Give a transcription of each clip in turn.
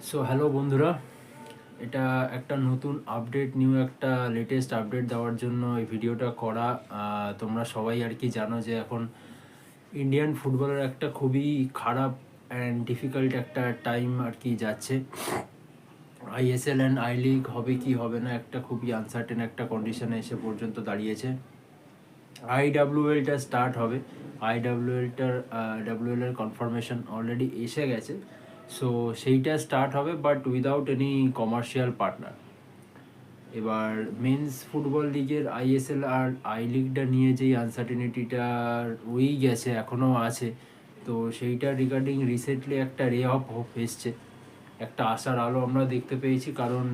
So hello বন্ধুরা, এটা একটা নতুন আপডেট, নিউ একটা লেটেস্ট আপডেট দেওয়ার জন্য এই ভিডিওটা করা। তোমরা সবাই আর কি জানো যে এখন ইন্ডিয়ান ফুটবলের একটা খুবই খারাপ অ্যান্ড ডিফিকাল্ট একটা টাইম আর কি যাচ্ছে। আইএসএল অ্যান্ড আই লিগ হবে কি হবে না, একটা খুবই আনসার্টেন একটা কন্ডিশনে এসে পর্যন্ত দাঁড়িয়েছে। আইডাব্লিউএলটা স্টার্ট হবে, ডাব্লিউএল এর কনফার্মেশন অলরেডি এসে গেছে। সো সেইটা স্টার্ট হবে, but without any commercial partner. এবার মেন্স ফুটবল লিগের আইএসএল আর আই লিগটা নিয়ে যেই আনসার্টেনিটিটা রয়েই গেছে, এখনও আছে। তো সেইটা রিগার্ডিং রিসেন্টলি একটা রে অফ হোপ এসছে, একটা আশার আলো আমরা দেখতে পেয়েছি। কারণ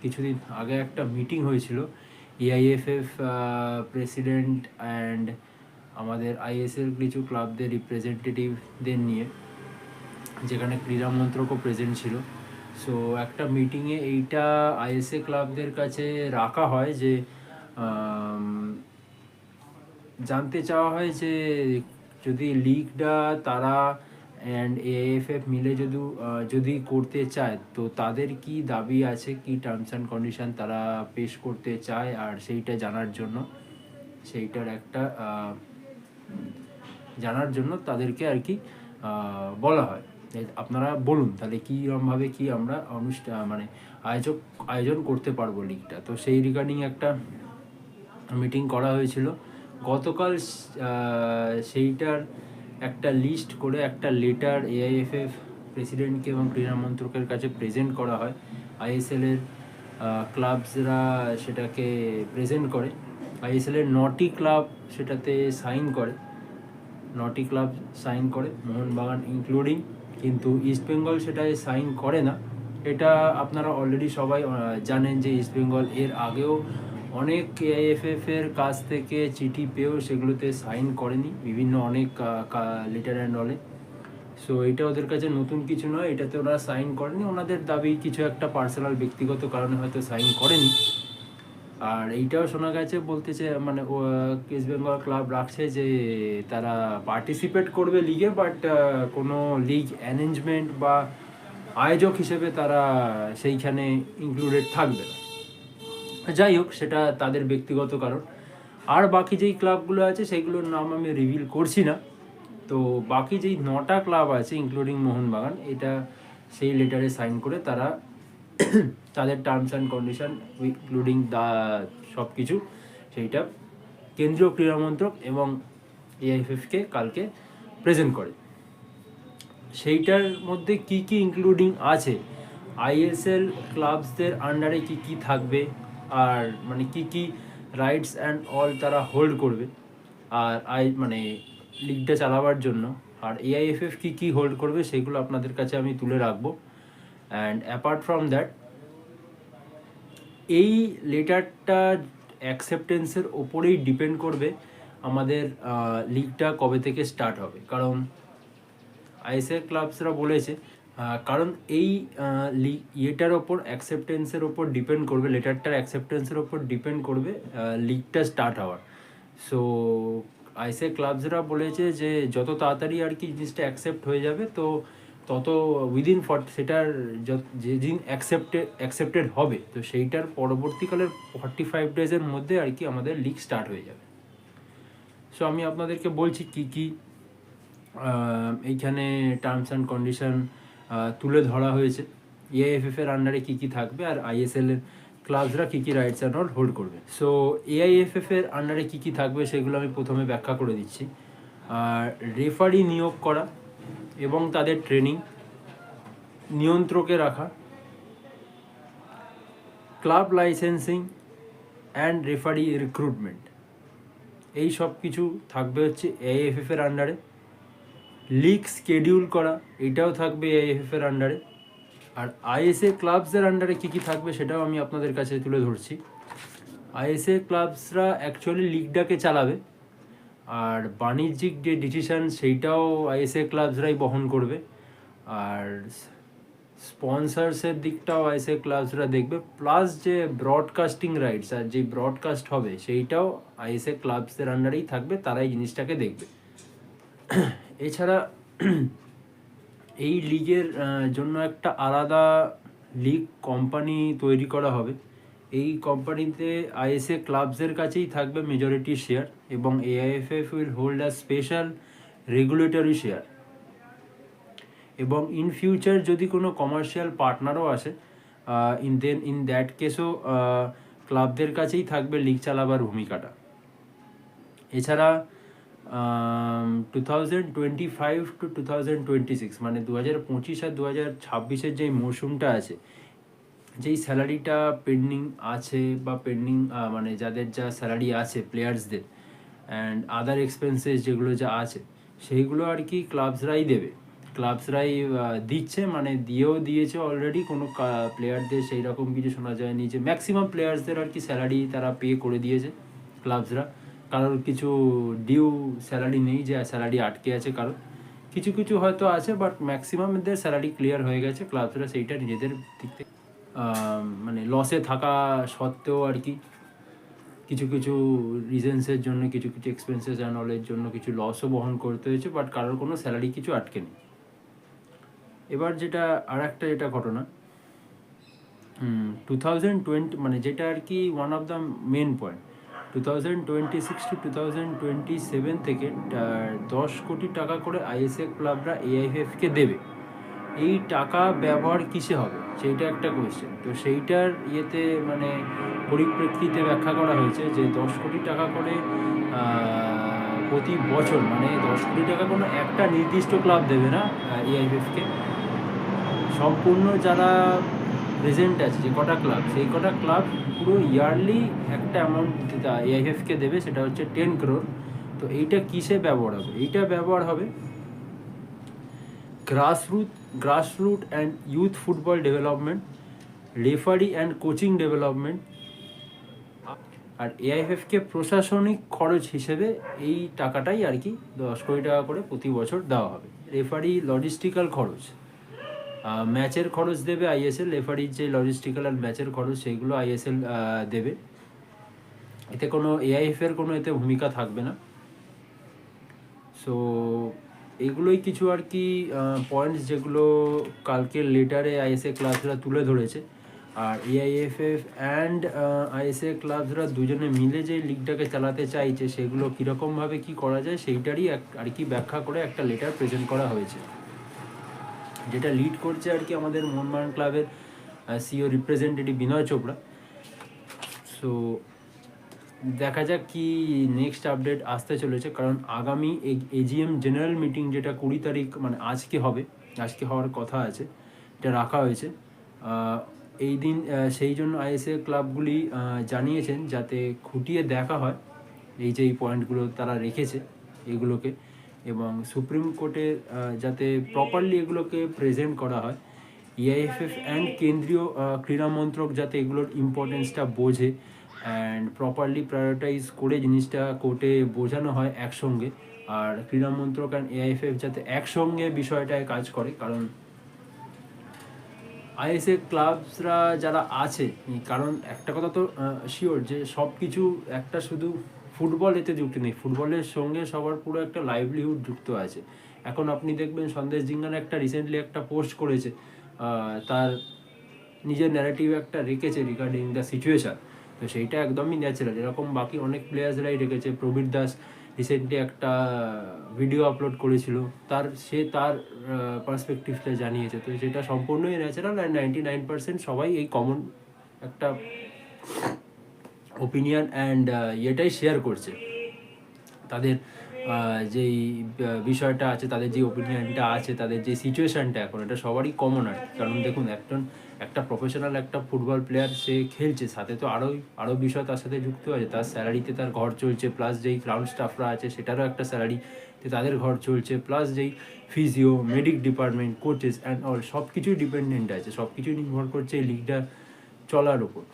কিছুদিন আগে একটা মিটিং হয়েছিল এআইএফএফ প্রেসিডেন্ট অ্যান্ড আমাদের আইএসএল কিছু ক্লাবদের রিপ্রেজেন্টেটিভদের নিয়ে, যেখানে ক্রীড়া মন্ত্রকও প্রেজেন্ট ছিল। সো একটা মিটিংয়ে এইটা আইএসএ ক্লাবদের কাছে রাখা হয় যে জানতে চাওয়া হয় যে যদি লিগটা তারা অ্যান্ড এএফএফ মিলে যদি করতে চায়, তো তাদের কি দাবি আছে, কি টার্মস অ্যান্ড কন্ডিশন তারা পেশ করতে চায়, আর সেইটা জানার জন্য সেইটার একটা জানার জন্য তাদেরকে আর কি বলা হয় আপনারা বলুন তাহলে কীরকমভাবে কি আমরা মানে আয়োজন করতে পারবো লিগটা। তো সেই রিগার্ডিং একটা মিটিং করা হয়েছিল গতকাল। সেইটার একটা লিস্ট করে একটা লেটার এআইএফএফ প্রেসিডেন্টকে এবং ক্রীড়া মন্ত্রকের কাছে প্রেজেন্ট করা হয়। আইএসএলের ক্লাবসরা সেটাকে প্রেজেন্ট করে, আইএসএলের 9টি ক্লাব সেটাতে সাইন করে, 9টি ক্লাব সাইন করে, মোহনবাগান ইনক্লুডিং। কিন্তু ইস্টবেঙ্গল সেটায় সাইন করে না। এটা আপনারা অলরেডি সবাই জানেন যে ইস্টবেঙ্গল এর আগেও অনেক এআইএফএফ এর কাছ থেকে চিঠি পেয়েও সেগুলোতে সাইন করেনি, বিভিন্ন অনেক লেটার অ্যান্ড অলে। সো এটা ওদের কাছে নতুন কিছু নয়, এটাতে ওরা সাইন করেনি, ওনাদের দাবি কিছু একটা পার্সোনাল ব্যক্তিগত কারণে হয়তো সাইন করেনি। আর এইটাও শোনা গেছে, বলতেছে মানে ইস্ট বেঙ্গল ক্লাব রাখছে যে তারা পার্টিসিপেট করবে লিগে, বাট কোনো লিগ অ্যারেঞ্জমেন্ট বা আয়োজক হিসেবে তারা সেইখানে ইনক্লুডেড থাকবে না। যাই হোক, সেটা তাদের ব্যক্তিগত কারণ। আর বাকি যেই ক্লাবগুলো আছে সেইগুলোর নাম আমি রিভিল করছি না। তো বাকি যেই 9টা ক্লাব আছে ইনক্লুডিং মোহনবাগান, এটা সেই লেটারে সাইন করে তারা তাদের টার্মস অ্যান্ড কন্ডিশন ইনক্লুডিং সব কিছু সেইটা কেন্দ্রীয় ক্রীড়ামন্ত্রক এবং এআইএফএফকে কালকে প্রেজেন্ট করে। সেইটার মধ্যে কি কি ইনক্লুডিং আছে, আইএসএল ক্লাবসদের আন্ডারে কি কি থাকবে, আর মানে কি কি রাইটস অ্যান্ড অল তারা হোল্ড করবে, আর মানে লিগটা চালাবার জন্য, আর এআইএফএফ কি কি হোল্ড করবে, সেগুলো আপনাদের কাছে আমি তুলে রাখবো। অ্যান্ড অ্যাপার্ট ফ্রম দ্যাট, এই লেটারটা অ্যাকসেপ্টেন্সের ওপরেই ডিপেন্ড করবে আমাদের লিগটা কবে থেকে স্টার্ট হবে। কারণ আইএসএল ক্লাবসরা বলেছে, কারণ এই ইয়েটার ওপর অ্যাকসেপ্টেন্সের ওপর ডিপেন্ড করবে, লেটারটার অ্যাকসেপ্টেন্সের ওপর ডিপেন্ড করবে লিগটা স্টার্ট হওয়ার। সো আইএসএল ক্লাবসরা বলেছে যে যত তাড়াতাড়ি আর কি জিনিসটা অ্যাকসেপ্ট হয়ে যাবে, তো তত উইদিন সেটার যেদিন অ্যাকসেপ্টেড হবে, তো সেইটার পরবর্তীকালের 45 ডেজের মধ্যে আর কি আমাদের লিগ স্টার্ট হয়ে যাবে। সো আমি আপনাদেরকে বলছি কি কি এইখানে টার্মস অ্যান্ড কন্ডিশন তুলে ধরা হয়েছে, এআইএফএফ এর আন্ডারে কী কী থাকবে, আর আইএসএল এর ক্লাবসরা কী কী রাইটস অ্যান্ড অল হোল্ড করবে। সো এআইএফএফ এর আন্ডারে কী কী থাকবে সেগুলো আমি প্রথমে ব্যাখ্যা করে দিচ্ছি। রেফারি নিয়োগ করা এবং তাদের ট্রেনিং, নিয়ন্ত্রকে রাখা, club licensing and referee recruitment, এই সব কিছু থাকবে হচ্ছে এআইএফএফ এর আন্ডারে। লিগ স্কেডিউল করা, এটাও থাকবে এআইএফএফ এর আন্ডারে। আর আইএসএ ক্লাবসের আন্ডারে কী কী থাকবে সেটাও আমি আপনাদের কাছে তুলে ধরছি। আইএসএ ক্লাবসরা অ্যাকচুয়ালি লিগটাকে চালাবে, আর বাণিজ্যিক যে ডিসিশন সেইটাও আইএসএ ক্লাবসরাই বহন করবে, আর স্পন্সার্সের দিকটাও আইএসএ ক্লাবসরা দেখবে, প্লাস যে ব্রডকাস্টিং রাইটস আর যে ব্রডকাস্ট হবে সেইটাও আইএসএ ক্লাবসের আন্ডারেই থাকবে, তারাই জিনিসটাকে দেখবে। এছাড়া এই লিগের জন্য একটা আলাদা লিগ কোম্পানি তৈরি করা হবে। এই কোম্পানিতে আইএসএ ক্লাবসের কাছেই থাকবে মেজরিটি শেয়ার, এবং AIFF will hold a special regulatory share. এবং ইন ফিউচার যদি কোনো কমার্শিয়াল পার্টনারও আসে, ইন দ্যাট কেসও ক্লাবদের কাছেই থাকবে লিগ চালাবার ভূমিকাটা। এছাড়া 2025 to 2026 মানে 2025 আর 2026-এর যেই মরশুমটা আছে, যেই স্যালারিটা পেন্ডিং আছে বা পেন্ডিং মানে যাদের যা স্যালারি আছে প্লেয়ার্সদের অ্যান্ড আদার এক্সপেন্সেস যেগুলো যা আছে, সেইগুলো আর কি ক্লাবসরাই দেবে। ক্লাবসরাই দিচ্ছে, মানে দিয়েছে অলরেডি। কোনো প্লেয়ারদের সেই রকম কিছু শোনা যায়নি যে ম্যাক্সিমাম প্লেয়ার্সদের আর কি স্যালারি তারা পে করে দিয়েছে ক্লাবসরা। কারোর কিছু ডিউ স্যালারি নেই যে স্যালারি আটকে আছে কারোর, কিছু কিছু হয়তো আছে, বাট ম্যাক্সিমামদের স্যালারি ক্লিয়ার হয়ে গেছে। ক্লাবসরা সেইটা নিজেদের দিক থেকে মানে লসে থাকা সত্ত্বেও আর কি কিছু কিছু রিজনসের জন্য, কিছু কিছু এক্সপেন্সেস অ্যান্ড অলের জন্য কিছু লসও বহন করতে হয়েছে, বাট কারোর কোনো স্যালারি কিছু আটকে নেই। এবার যেটা আর একটা যেটা ঘটনা 2020 মানে যেটা আর কি one of the main point, 2026 to 2027 থেকে 10 কোটি টাকা করে আইএসএ ক্লাবরা এআইএফএফকে দেবে। এই টাকা ব্যবহার কিসে হবে সেইটা একটা কোয়েশ্চেন। তো সেইটার ইয়েতে মানে পরিপ্রেক্ষিতে ব্যাখ্যা করা হয়েছে যে 10 কোটি টাকা করে প্রতি বছর, মানে 10 কোটি টাকা কোনো একটা নির্দিষ্ট ক্লাব দেবে না এআইএফএফকে, সম্পূর্ণ যারা প্রেজেন্ট আছে যে কটা ক্লাব, সেই কটা ক্লাব পুরো ইয়ারলি একটা অ্যামাউন্ট এআইএফকে দেবে, সেটা হচ্ছে 10 crore। তো এইটা কিসে ব্যবহার হবে? এইটা ব্যবহার হবে grassroot and youth football development, referee and coaching development. আর এআইএফকে প্রশাসনিক খরচ হিসেবে এই টাকাটাই আর কি 10 কোটি টাকা করে প্রতি বছর দেওয়া হবে। রেফারি লজিস্টিক্যাল খরচ, ম্যাচের খরচ দেবে আইএসএল, রেফারির যে লজিস্টিক্যাল আর ম্যাচের খরচ সেইগুলো আইএসএল দেবে। এতে কোনো এআইএফের কোনো এতে ভূমিকা থাকবে না। সো এগুলোই কিছু আর কি পয়েন্টস যেগুলো কালকের লেটারে আইএসএ ক্লাবসরা তুলে ধরেছে। আর এআইএফএফ অ্যান্ড আইএসএ ক্লাবসরা দুজনে মিলে যে লিগটাকে চালাতে চাইছে, সেগুলো কীরকমভাবে কী করা যায় সেইটারই আর কি ব্যাখ্যা করে একটা লেটার প্রেজেন্ট করা হয়েছে, যেটা লিড করছে আর কি আমাদের মোহনবাগান ক্লাবের সিও রিপ্রেজেন্টেটিভ বিনয় চোপড়া। সো দেখা যাক কি নেক্সট আপডেট আসতে চলেছে, কারণ আগামী এজিএম জেনারেল মিটিং যেটা 20 তারিখ মানে আজকে হবে, আজকে হওয়ার কথা আছে, এটা রাখা হয়েছে এই দিন। সেই জন্য আইএসএ ক্লাবগুলি জানিয়েছেন যাতে খুঁটিয়ে দেখা হয় এই যে এই পয়েন্টগুলো তারা রেখেছে এগুলোকে, এবং সুপ্রিম কোর্টে যাতে প্রপারলি এগুলোকে প্রেজেন্ট করা হয়। এআইএফএফ অ্যান্ড কেন্দ্রীয় ক্রীড়া মন্ত্রক যাতে এগুলোর ইম্পর্টেন্সটা বোঝে অ্যান্ড প্রপারলি প্রায়োরিটাইজ করে জিনিসটা কোর্টে বোঝানো হয় একসঙ্গে। আর ক্রীড়া মন্ত্রক অ্যান্ড এআইএফএফ যাতে একসঙ্গে বিষয়টায় কাজ করে, কারণ আইএসএ ক্লাবসরা যারা আছে, কারণ একটা কথা তো শিওর যে সব কিছু একটা শুধু ফুটবল এতে যুক্ত নেই, ফুটবলের সঙ্গে সবার পুরো একটা লাইভলিহুড যুক্ত আছে। এখন আপনি দেখবেন সন্দেশ জিঙ্গান একটা রিসেন্টলি একটা পোস্ট করেছে, তার নিজের ন্যারেটিভ একটা রেখেছে রিগার্ডিং দ্য সিচুয়েশান। তো সেইটা একদমই ন্যাচারাল, এরকম বাকি অনেক প্লেয়ার্সরাই রেখেছে। প্রবীর দাস রিসেন্টলি একটা ভিডিও আপলোড করেছিল, সে তার পার্সপেক্টিভটা জানিয়েছে। তো সেটা সম্পূর্ণই ন্যাচারাল, অ্যান্ড 99% সবাই এই কমন একটা ওপিনিয়ন অ্যান্ড এটাই শেয়ার করছে। তাদের যেই বিষয়টা আছে, তাদের যে ওপিনিয়নটা আছে, তাদের যে সিচুয়েশানটা এখন, এটা সবারই কমন আর কি। কারণ দেখুন, একটা প্রফেশনাল একটা ফুটবল প্লেয়ার সে খেলছে, সাথে তো আরও বিষয় তার সাথে যুক্ত আছে। তার স্যালারিতে তার ঘর চলছে, প্লাস যেই গ্রাউন্ড স্টাফরা আছে সেটারও একটা স্যালারিতে তাদের ঘর চলছে, প্লাস যেই physio, medic department, coaches and all সব কিছুই ডিপেন্ডেন্ট আছে, সব কিছুই নির্ভর করছে এই লিগটা চলার ওপর।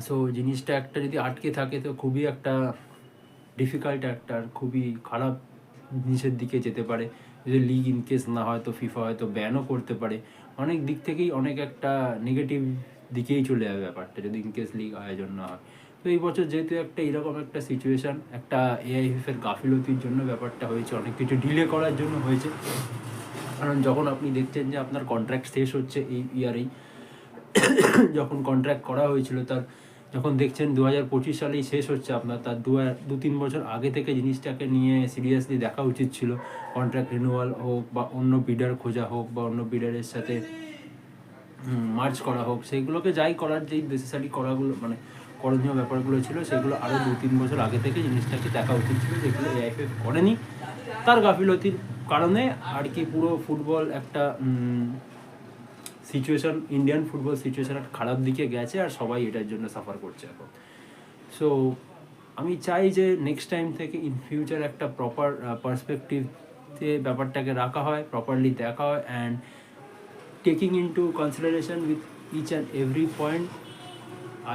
সো জিনিসটা একটা যদি আটকে থাকে তো খুবই একটা ডিফিকাল্ট, একটা খুবই খারাপ জিনিসের দিকে যেতে পারে। যদি লিগ ইনকেস না হয় তো ফিফা হয়তো ব্যানও করতে পারে। অনেক দিক থেকেই অনেক একটা নেগেটিভ দিকেই চলে যাবে ব্যাপারটা যদি ইনকেস লিগ আয়োজন না হয়। তো এই বছর যেহেতু একটা এরকম একটা সিচুয়েশান, একটা এআইএফের গাফিলতির জন্য ব্যাপারটা হয়েছে, অনেক কিছু ডিলে করার জন্য হয়েছে। কারণ যখন আপনি দেখছেন যে আপনার কন্ট্রাক্ট শেষ হচ্ছে এই ইয়ারেই, যখন কন্ট্রাক্ট করা হয়েছিল তার, যখন দেখছেন 2025 সালেই শেষ হচ্ছে আপনার, তার 2-3 বছর আগে থেকে জিনিসটাকে নিয়ে সিরিয়াসলি দেখা উচিত ছিল। কন্ট্রাক্ট রিনিউয়াল হোক বা অন্য বিডার খোঁজা হোক বা অন্য বিডারের সাথে মার্চ করা হোক, সেইগুলোকে যাই করার, যেই নেসেসারি করাগুলো মানে করণীয় ব্যাপারগুলো ছিল, সেগুলো আরও 2-3 বছর আগে থেকে জিনিসটাকে দেখা উচিত ছিল, যেগুলো এআইএফএফ করেনি। তার গাফিলতির কারণে আর কি পুরো ফুটবল একটা সিচুয়েশন, ইন্ডিয়ান ফুটবল সিচুয়েশন একটা খারাপ দিকে গেছে, আর সবাই এটার জন্য সাফার করছে এখন। সো আমি চাই যে নেক্সট টাইম থেকে ইন ফিউচার একটা প্রপার পার্সপেক্টিভে ব্যাপারটাকে রাখা হয়, প্রপারলি দেখা হয়, and taking into consideration with each and every point.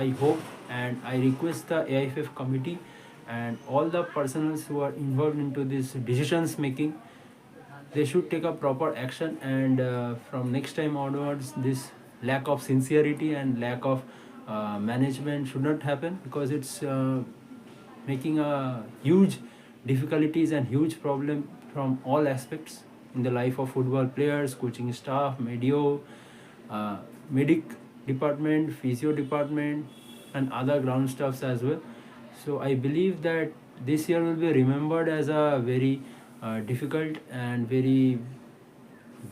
I hope and I request the AIFF committee and all the persons who are involved into this decisions making, they should take a proper action, and from next time onwards this lack of sincerity and lack of management should not happen, because it's making a huge difficulties and huge problem from all aspects in the life of football players, coaching staff, medic department, physio department, and other ground staffs as well. So I believe that this year will be remembered as a very difficult and very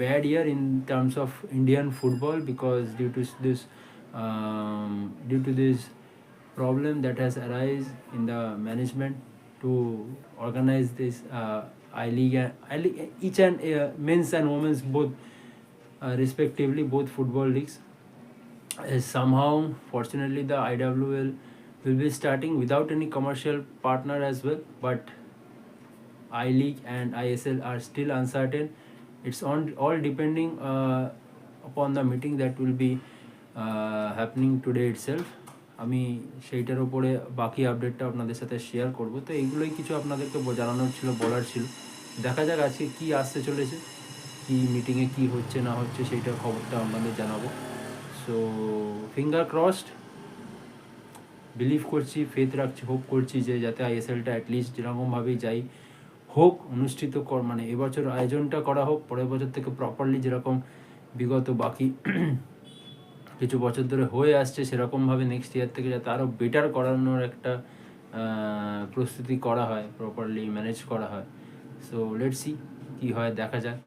bad year in terms of Indian football, because due to this problem that has arisen in the management to organize this I League, each and men's and women's both, respectively, both football leagues. Somehow, fortunately, the IWL will be starting without any commercial partner as well, but I-League and ISL are still uncertain. It's all depending upon the meeting that will be happening today itself. আমি সেইটার উপরে বাকি আপডেটটা আপনাদের সাথে share করব। তো এইগুলোই কিছু আপনাদেরকে জানানোর ছিল, বলার ছিল। দেখা যাক আজকে কী আসতে চলেছে, কি মিটিংয়ে কি হচ্ছে না হচ্ছে, সেইটার খবরটা আপনাদের জানাবো। সো ফিঙ্গার ক্রসড, বিলিভ করছি, ফেথ রাখছি, হোপ করছি যে যাতে আইএসএলটা অ্যাটলিস্ট যেরকমভাবেই যাই হোক, অনুষ্ঠিত মানে এবছর আয়োজনটা করা হোক, পরের বছর থেকে প্রপারলি যেরকম বিগত বাকি কিছু বছর ধরে হয়ে আসছে সেরকমভাবে নেক্সট ইয়ার থেকে যাতে আরও বেটার করানোর একটা প্রস্তুতি করা হয়, প্রপারলি ম্যানেজ করা হয়। সো লেটস সি কী হয়, দেখা যাক।